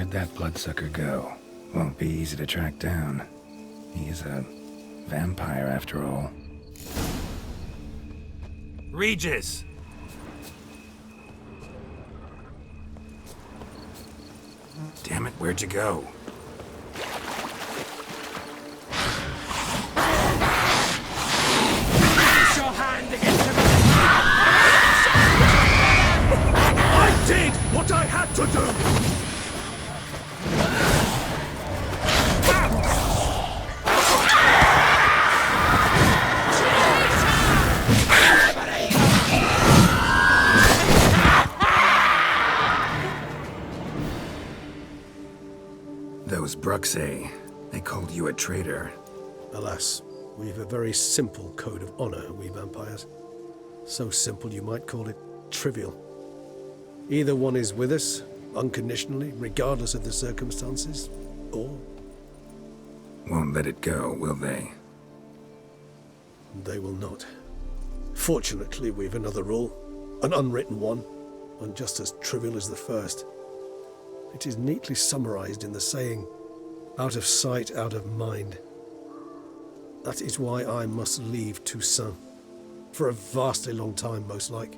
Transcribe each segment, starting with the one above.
Where'd that bloodsucker go? Won't be easy to track down. He is a vampire after all. Regis! Damn it, where'd you go? Raise your hand against him! I did what I had to do! Those Bruxae, they called you a traitor. Alas, we've a very simple code of honor, we vampires. So simple you might call it trivial. Either one is with us, unconditionally, regardless of the circumstances, or Won't let it go, will they? they will not. Fortunately, we've another rule, an unwritten one, and just as trivial as the first. It is neatly summarized in the saying, out of sight, out of mind. That is why I must leave Toussaint. For a vastly long time, most like.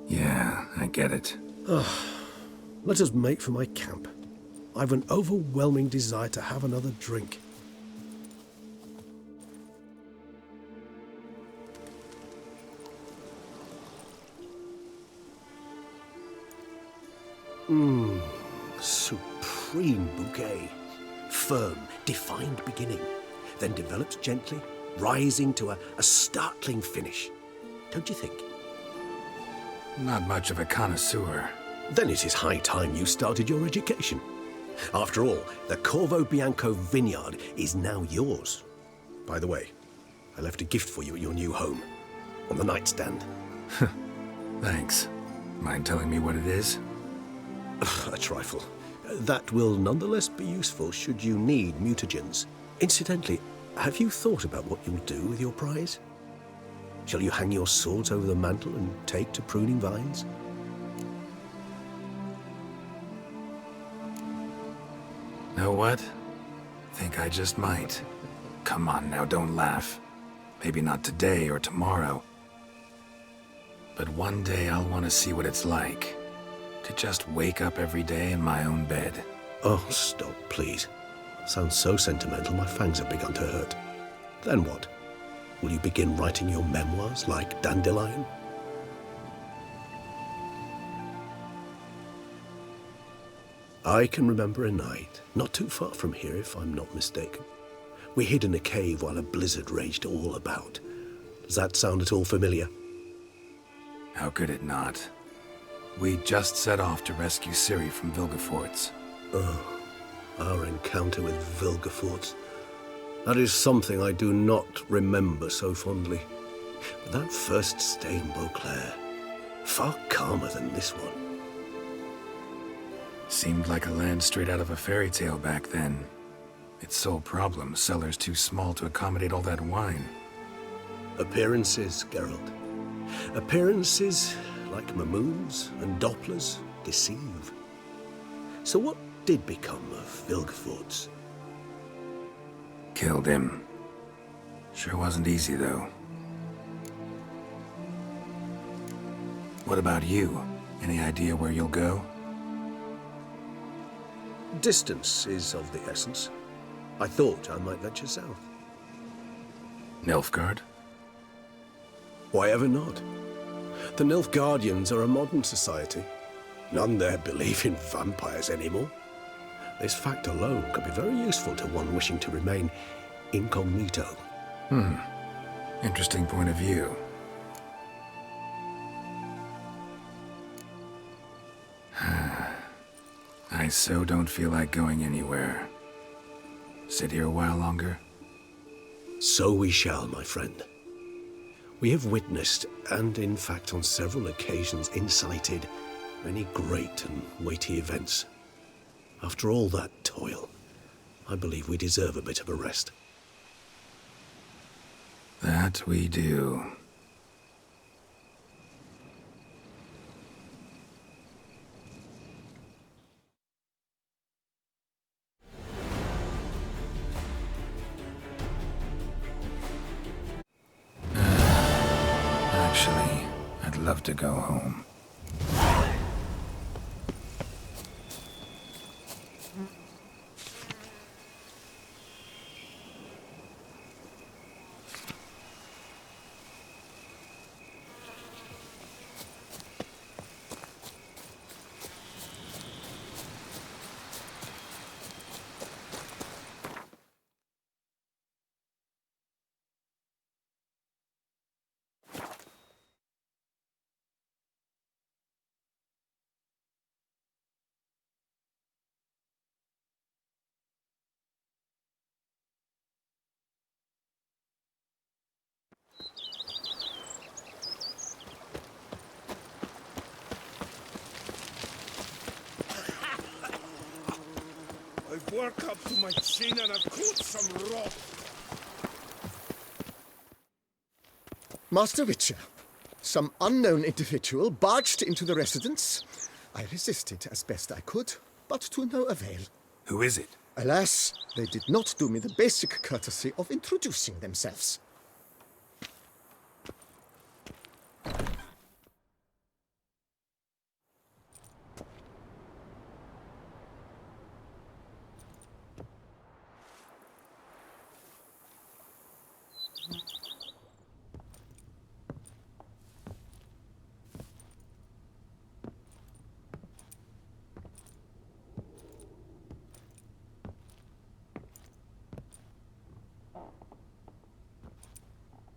Yeah, I get it. Let us make for my camp. I've an overwhelming desire to have another drink. Supreme bouquet. Firm, defined beginning, then develops gently, rising to a startling finish. Don't you think? Not much of a connoisseur. Then it is high time you started your education. After all, the Corvo Bianco vineyard is now yours. By the way, I left a gift for you at your new home, on the nightstand. Thanks. Mind telling me what it is? A trifle. That will nonetheless be useful should you need mutagens. Incidentally, have you thought about what you'll do with your prize? Shall you hang your swords over the mantle and take to pruning vines? Know what? Think I just might. Come on now, don't laugh. Maybe not today or tomorrow. But one day I'll want to see what it's like. To just wake up every day in my own bed. Oh, stop, please. Sounds so sentimental, my fangs have begun to hurt. Then what? Will you begin writing your memoirs like Dandelion? I can remember a night, not too far from here if I'm not mistaken. We hid in a cave while a blizzard raged all about. Does that sound at all familiar? How could it not? We just set off to rescue Ciri from Vilgefortz. Oh, our encounter with Vilgefortz. That is something I do not remember so fondly. But that first stay in Beauclair, far calmer than this one. Seemed like a land straight out of a fairy tale back then. Its sole problem, cellars too small to accommodate all that wine. Appearances, Geralt. Appearances, like Mamoons and Dopplers, deceive. So what did become of Vilgefortz? Killed him. Sure wasn't easy, though. What about you? Any idea where you'll go? Distance is of the essence. I thought I might venture south. Nilfgaard? Why ever not? The Nilfgaardians are a modern society. None there believe in vampires anymore. This fact alone could be very useful to one wishing to remain incognito. Interesting point of view. I so don't feel like going anywhere. Sit here a while longer? So we shall, my friend. We have witnessed, and in fact on several occasions incited, many great and weighty events. After all that toil, I believe we deserve a bit of a rest. That we do. Actually, I'd love to go home. I've worked up to my chin and I've caught some rot. Master Witcher, some unknown individual barged into the residence. I resisted as best I could, but to no avail. Who is it? Alas, they did not do me the basic courtesy of introducing themselves.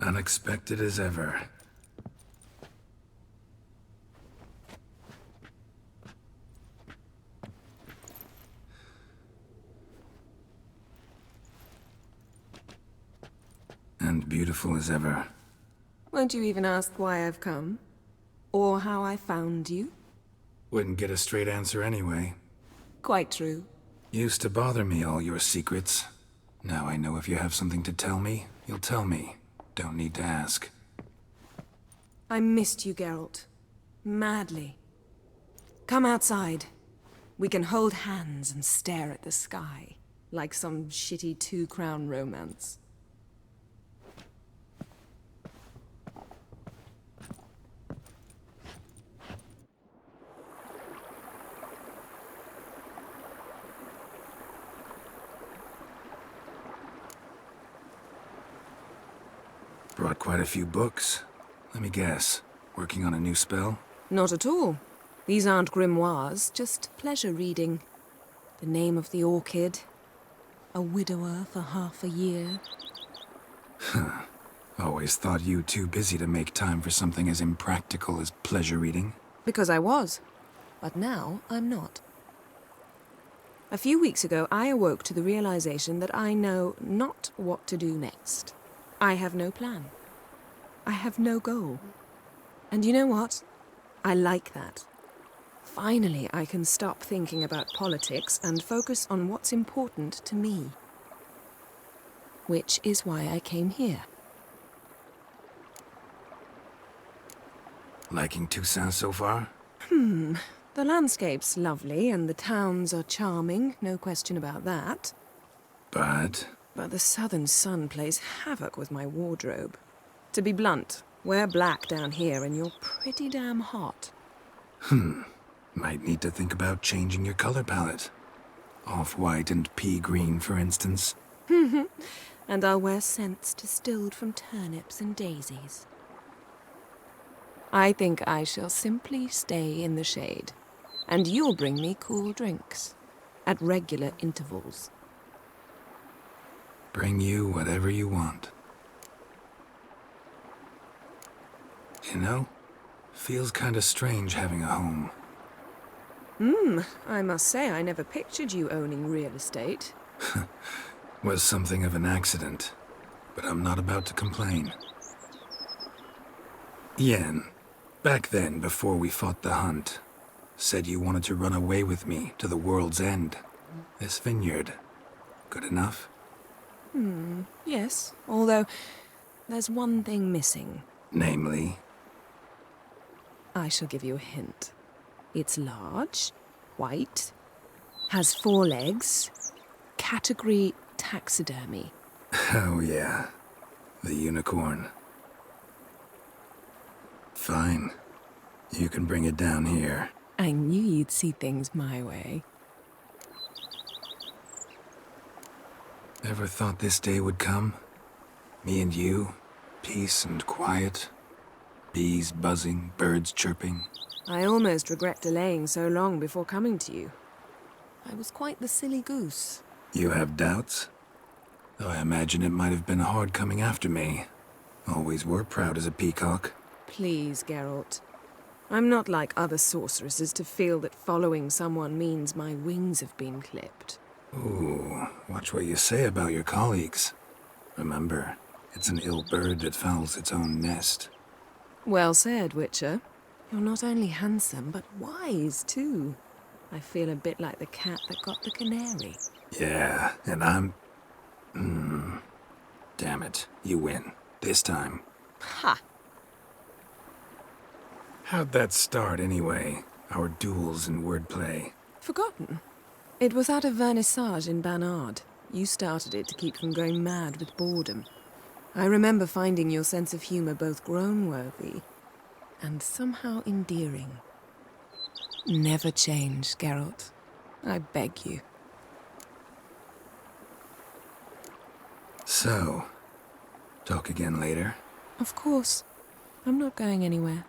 Unexpected as ever. And beautiful as ever. Won't you even ask why I've come? Or how I found you? Wouldn't get a straight answer anyway. Quite true. Used to bother me, all your secrets. Now I know if you have something to tell me, you'll tell me. Don't need to ask. I missed you, Geralt. Madly. Come outside. We can hold hands and stare at the sky, like some shitty two-crown romance. Brought quite a few books. Let me guess. Working on a new spell? Not at all. These aren't grimoires, just pleasure reading. The Name of the Orchid. A widower for half a year. Always thought you too busy to make time for something as impractical as pleasure reading. Because I was. But now I'm not. A few weeks ago, I awoke to the realization that I know not what to do next. I have no plan. I have no goal. And you know what? I like that. Finally, I can stop thinking about politics and focus on what's important to me. Which is why I came here. Liking Toussaint so far? The landscape's lovely and the towns are charming, no question about that. But But the southern sun plays havoc with my wardrobe. To be blunt, wear black down here and you're pretty damn hot. might need to think about changing your color palette. Off-white and pea green, for instance. And I'll wear scents distilled from turnips and daisies. I think I shall simply stay in the shade. And you'll bring me cool drinks. At regular intervals. Bring you whatever you want. You know, feels kinda strange having a home. I must say I never pictured you owning real estate. Was something of an accident, but I'm not about to complain. Yen, back then, before we fought the hunt, said you wanted to run away with me to the world's end. This vineyard, good enough? Yes, although there's one thing missing. Namely, I shall give you a hint. It's large, white, has 4 legs, category taxidermy. oh yeah, the unicorn. Fine. You can bring it down here. I knew you'd see things my way. Ever thought this day would come? Me and you, peace and quiet. Bees buzzing, birds chirping. I almost regret delaying so long before coming to you. I was quite the silly goose. You have doubts? Though I imagine it might have been hard coming after me. Always were proud as a peacock. Please, Geralt. I'm not like other sorceresses to feel that following someone means my wings have been clipped. Ooh, watch what you say about your colleagues. Remember, it's an ill bird that fouls its own nest. Well said, Witcher. You're not only handsome, but wise, too. I feel a bit like the cat that got the canary. Yeah, and I'm... Damn it, you win. This time. Ha! How'd that start, anyway? Our duels and wordplay. Forgotten. It was at a vernissage in Banard. You started it to keep from going mad with boredom. I remember finding your sense of humor both groan-worthy and somehow endearing. Never change, Geralt. I beg you. So, talk again later? Of course. I'm not going anywhere.